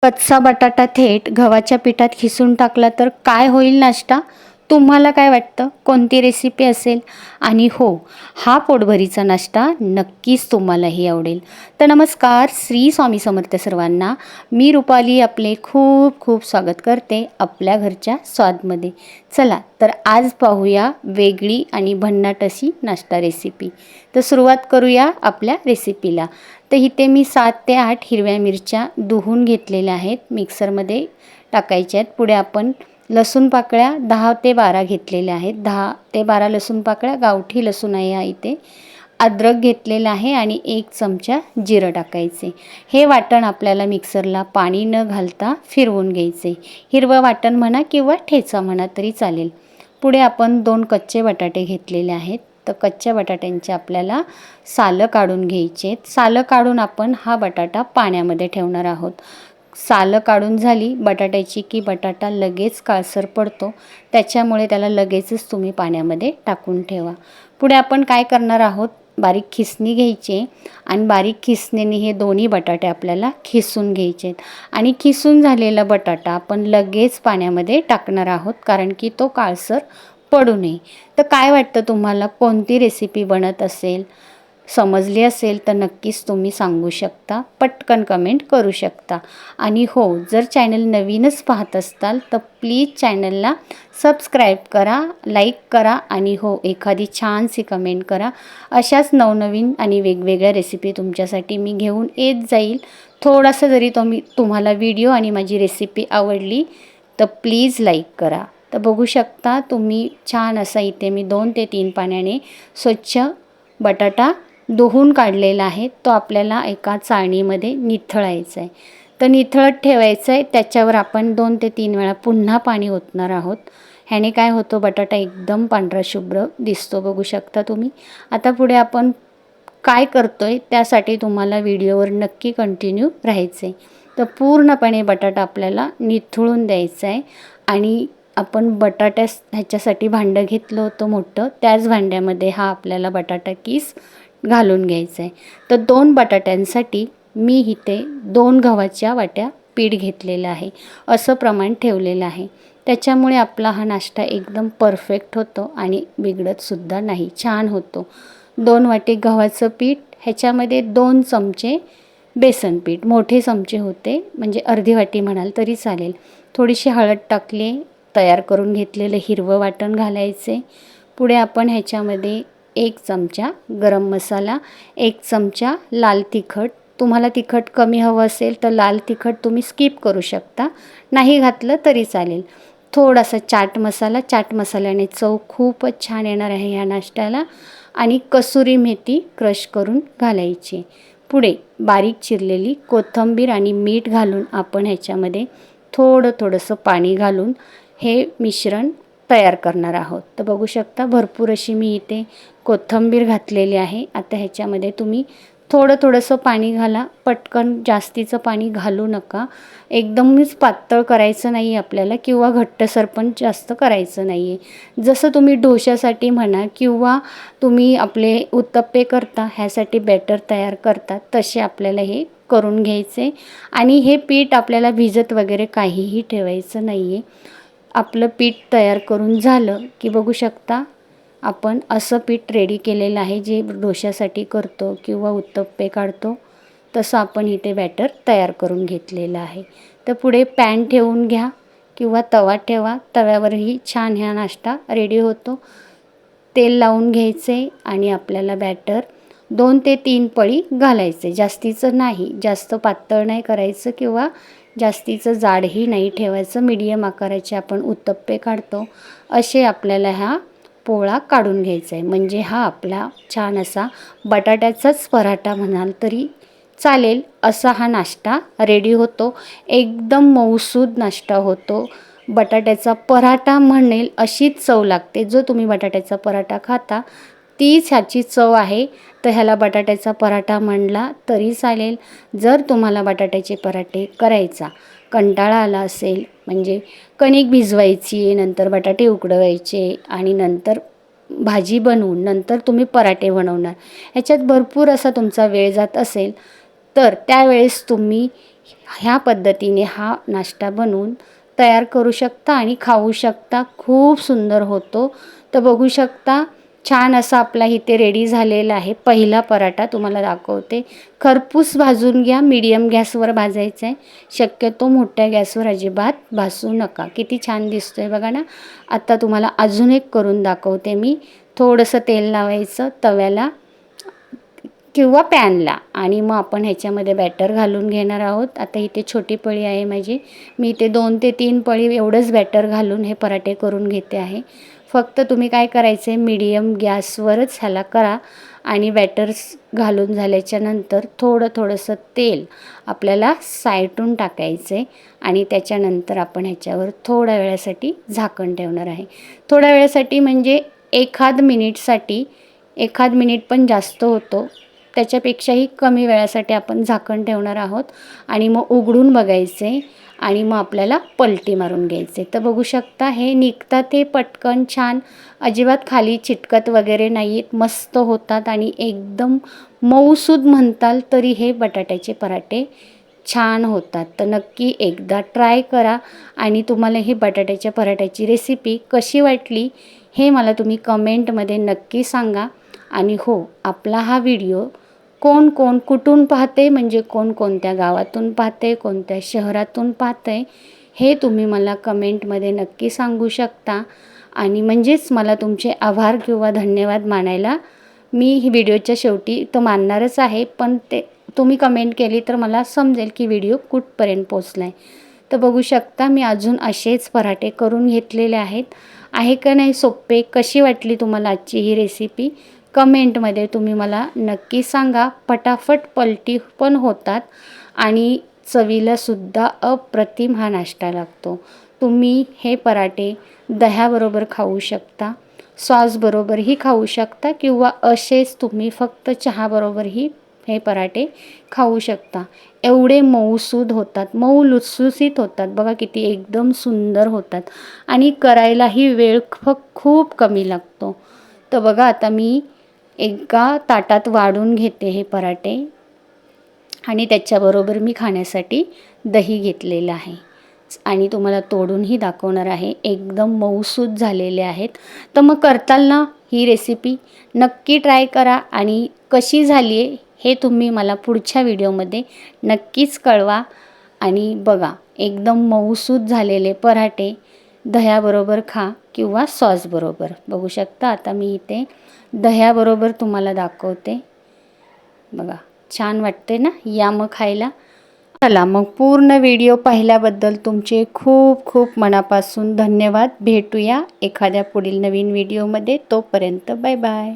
कच्चा बटाटा थेट गव्हाच्या पिठात खिसून टाकला तर काय होईल नाश्ता? तुम्हाला काय वाटतं? कोणती रेसिपी असेल? आणि हो, हा पोटभरीचा नाश्ता नक्कीच तुम्हालाही आवडेल. तर नमस्कार, श्री स्वामी समर्थ सर्वांना. मी रुपाली आपले खूप खूप स्वागत करते आपल्या घरच्या स्वादमध्ये. चला तर आज पाहूया वेगळी आणि भन्नाट अशी नाश्ता रेसिपी. तर सुरुवात करूया आपल्या रेसिपीला. तर इथे मी 7 ते 8 हिरव्या मिरच्या धुवून घेतलेल्या आहेत, मिक्सरमध्ये टाकायच्या आहेत. पुढे आपण लसूण पाकळ्या 10 ते 12 घेतलेल्या आहेत. 10 ते 12 लसूण पाकळ्या, गावठी लसूण आहे हा इथे. अद्रक घेतलेला आहे आणि 1 चमचा जिरं टाकायचे. हे वाटण आपल्याला मिक्सरला पाणी न घालता फिरवून घ्यायचे. हिरवं वाटण म्हणा किंवा ठेचा म्हणा तरी चालेल. पुढे आपण 2 कच्चे बटाटे घेतलेले आहेत. तर कच्च्या बटाट्यांचे आपल्याला सालं काढून घ्यायचे आहेत. सालं काढून आपण हा बटाटा पाण्यामध्ये ठेवणार आहोत. सालं काढून झाली बटाट्याची की बटाटा लगेच काळसर पडतो, त्याच्यामुळे त्याला लगेचच तुम्ही पाण्यामध्ये टाकून ठेवा. पुढे आपण काय करणार आहोत, बारीक खिसणी घ्यायची आणि बारीक खिसणीने हे दोन्ही बटाटे आपल्याला खिसून घ्यायचे आहेत. आणि खिसून झालेला बटाटा आपण लगेच पाण्यामध्ये टाकणार आहोत, कारण की तो काळसर पडू नये. तर काय वाटतं तुम्हाला, कोणती रेसिपी बनत असेल? समजली असेल तर नक्कीच तुम्ही सांगू शकता, पटकन कमेंट करू शकता. आणि हो, जर चॅनल नवीनच पाहत असताल तर प्लीज चॅनलला सबस्क्राईब करा, लाईक करा आणि हो, एखादी छानशी कमेंट करा. अशाच नवनवीन आणि वेगवेगळ्या रेसिपी तुमच्यासाठी मी घेऊन येत जाईल. थोडासा जरी तुम्हाला व्हिडिओ आणि माझी रेसिपी आवडली तर प्लीज लाईक करा. तर बघू शकता तुम्ही, छान असा इथे मी 2 ते 3 पाण्याने स्वच्छ बटाटा धुवून काढलेला आहे. तो आपल्याला एका चाळणीमध्ये निथळायचा आहे. तर निथळत ठेवायचं आहे. त्याच्यावर आपण 2 ते 3 वेळा पुन्हा पाणी ओतणार आहोत. ह्याने काय होतं, बटाटा एकदम पांढरा शुभ्र दिसतो, बघू शकता तुम्ही. आता पुढे आपण काय करतोय त्यासाठी तुम्हाला व्हिडिओवर नक्की कंटिन्यू राहायचं आहे. तर पूर्णपणे बटाटा आपल्याला निथळून द्यायचा आहे. आणि आपण ह्याच्यासाठी भांडं घेतलं होतं मोठं, त्याच भांड्यामध्ये हा आपल्याला बटाटा किस घालून घ्यायचं आहे. तर 2 बटाट्यांसाठी मी इथे 2 गव्हाच्या वाट्या पीठ घेतलेलं आहे, असं प्रमाण ठेवलेलं आहे. त्याच्यामुळे आपला हा नाश्ता एकदम परफेक्ट होतो आणि बिघडतसुद्धा नाही, छान होतो. 2 वाटी गव्हाचं पीठ, ह्याच्यामध्ये 2 चमचे बेसन पीठ, मोठे चमचे होते, म्हणजे अर्धी वाटी म्हणाल तरी चालेल. थोडीशी हळद टाकली, तयार करून घेतलेलं हिरवं वाटण घालायचे. पुढे आपण ह्याच्यामध्ये 1 चमचा गरम मसाला, 1 चमचा लाल तिखट. तुम्हाला तिखट कमी हवं असेल तर लाल तिखट तुम्ही स्किप करू शकता, नाही घातलं तरी चालेल. थोडासा चाट मसाला, चाट मसाल्याने चव खूपच छान येणार आहे ह्या नाश्त्याला. आणि कसुरी मेथी क्रश करून घालायची. पुढे बारीक चिरलेली कोथिंबीर आणि मीठ घालून आपण ह्याच्यामध्ये थोडंसं पाणी घालून हे मिश्रण तयार करणार आहोत. तर बघू शकता भरपूर अशी मी इथे कोथिंबीर घातलेली आहे. आता ह्याच्यामध्ये तुम्ही थोडंसं पाणी घाला, पटकन जास्तीचं पाणी घालू नका. एकदमच पातळ करायचं नाही आपल्याला किंवा घट्टसर पण जास्त करायचं नाही आहे. जसं तुम्ही डोश्यासाठी म्हणा किंवा तुम्ही आपले उत्तप्पे करता ह्यासाठी बॅटर तयार करता, तसे आपल्याला हे करून घ्यायचे. आणि हे पीठ आपल्याला भिजत वगैरे काहीही ठेवायचं नाही आहे. आपलं पीठ तयार करून झालं की बघू शकता आपण असं पीठ रेडी केलेलं आहे, जे डोश्यासाठी करतो किंवा उत्तप्पे काढतो तसं आपण इथे बॅटर तयार करून घेतलेलं आहे. तर पुढे पॅन ठेवून घ्या किंवा तवा ठेवा, तव्यावरही छान ह्या नाश्ता रेडी होतो. तेल लावून घ्यायचे आणि आपल्याला बॅटर 2 ते 3 पळी घालायचे, जास्तीचं नाही, जास्त पातळ नाही करायचं किंवा जास्तीचं जाडही नाही ठेवायचं. मीडियम आकाराचे आपण उत्तप्पे काढतो असे आपल्याला हा पोळा काढून घ्यायचा आहे. म्हणजे हा आपला छान असा बटाट्याचाच पराठा म्हणाल तरी चालेल, असा हा नाश्ता रेडी होतो. एकदम मऊसूद नाश्ता होतो. बटाट्याचा पराठा म्हणेल अशीच चव लागते. जो तुम्ही बटाट्याचा पराठा खाता तीच ह्याची चव आहे. तर ह्याला बटाट्याचा पराठा म्हणला तरी चालेल. जर तुम्हाला बटाट्याचे पराठे करायचा कंटाळा आला असेल, म्हणजे कणिक भिजवायची, नंतर बटाटे उकडवायचे आणि नंतर भाजी बनवून नंतर तुम्ही पराठे बनवणार, ह्याच्यात भरपूर असा तुमचा वेळ जात असेल, तर त्यावेळेस तुम्ही ह्या पद्धतीने हा नाश्ता बनवून तयार करू शकता आणि खाऊ शकता. खूप सुंदर होतो. तर बघू शकता छान असा आपला इथे रेडी झालेला आहे. पहिला पराठा तुम्हाला दाखवते. खरपूस भाजून घ्या, मीडियम गॅसवर भाजायचं आहे. शक्यतो मोठ्या गॅसवर अजिबात भाजू नका. किती छान दिसतोय बघा ना. आता तुम्हाला अजून एक करून दाखवते मी. थोडंसं तेल लावायचं तव्याला किंवा पॅनला आणि मग आपण ह्याच्यामध्ये बॅटर घालून घेणार आहोत. आता इथे छोटी पळी आहे माझी. मी इथे 2 ते 3 पळी एवढंच बॅटर घालून हे पराठे करून घेते आहे. फक्त तुम्ही काय करायचं आहे, मीडियम गॅसवरच ह्याला करा आणि बॅटर्स घालून झाल्याच्या नंतर थोडंसं तेल आपल्याला साईटून टाकायचं आहे आणि त्याच्यानंतर आपण ह्याच्यावर थोड्या वेळासाठी झाकण ठेवणार आहे. थोड्या वेळासाठी म्हणजे एखाद मिनिट पण जास्त होतो. त्याच्यापेक्षाही कमी वेळासाठी आपण झाकण ठेवणार आहोत आणि मग उघडून बघायचे आणि मग आपल्याला पलटी मारून घ्यायचे. तर बघू शकता हे निघतात हे पटकन छान, अजिबात खाली चिटकत वगैरे नाहीत, मस्त होतात आणि एकदम मऊसूद म्हणताल तरी हे बटाट्याचे पराठे छान होतात. तर नक्की एकदा ट्राय करा आणि तुम्हाला ही बटाट्याच्या पराठ्याची रेसिपी कशी वाटली हे मला तुम्ही कमेंटमध्ये नक्की सांगा. आणि हो, आपला हा व्हिडिओ कोण कुठून पाहते, म्हणजे कोणत्या गावातून पाहते, कोणत्या शहरातून पाहते हे तुम्ही मला कमेंटमध्ये नक्की सांगू शकता. आणि म्हणजेच मला तुमचे आभार किंवा धन्यवाद मानायला मी ही व्हिडिओच्या शेवटी तर मानणारच आहे, पण ते तुम्ही कमेंट केली तर मला समजेल की व्हिडिओ कुठपर्यंत पोचला आहे. तर बघू शकता मी अजून असेच पराठे करून घेतलेले आहेत. आहे का नाही सोपे? कशी वाटली तुम्हाला आजची ही रेसिपी? कमेंटमध्ये तुम्ही मला नक्की सांगा. पटापट पलटी पण होतात आणि चवीलासुद्धा अप्रतिम हा नाश्ता लागतो. तुम्ही हे पराठे दह्याबरोबर खाऊ शकता, सॉसबरोबरही खाऊ शकता किंवा असेच तुम्ही फक्त चहाबरोबरही हे पराठे खाऊ शकता. एवढे मऊसूद होतात, मऊ लुसलुसीत होतात. बघा किती एकदम सुंदर होतात आणि करायलाही वेळ खूप कमी लागतो. तर बघा आता मी एका ताटात वाढून घेते हे पराठे आणि त्याच्याबरोबर मी खाण्यासाठी दही घेतलेलं आहे आणि तुम्हाला तोडूनही दाखवणार आहे. एकदम मऊसूद झालेले आहेत. तर मग करताल ना ही रेसिपी? नक्की ट्राय करा आणि कशी झाली आहे हे तुम्ही मला पुढच्या व्हिडिओमध्ये नक्कीच कळवा. आणि बघा एकदम मऊसूद झालेले पराठे दह्याबरोबर खा किंवा सॉसबरोबर. बघू शकता आता मी इथे दह्याबरोबर तुम्हाला दाखवते. बघा छान वाटते ना, या मग खायला. चला मग पूर्ण व्हिडिओ पाहिल्याबद्दल तुमचे खूप मनापासून धन्यवाद. भेटूया एखाद्या पुढील नवीन व्हिडिओमध्ये. तोपर्यंत बाय बाय.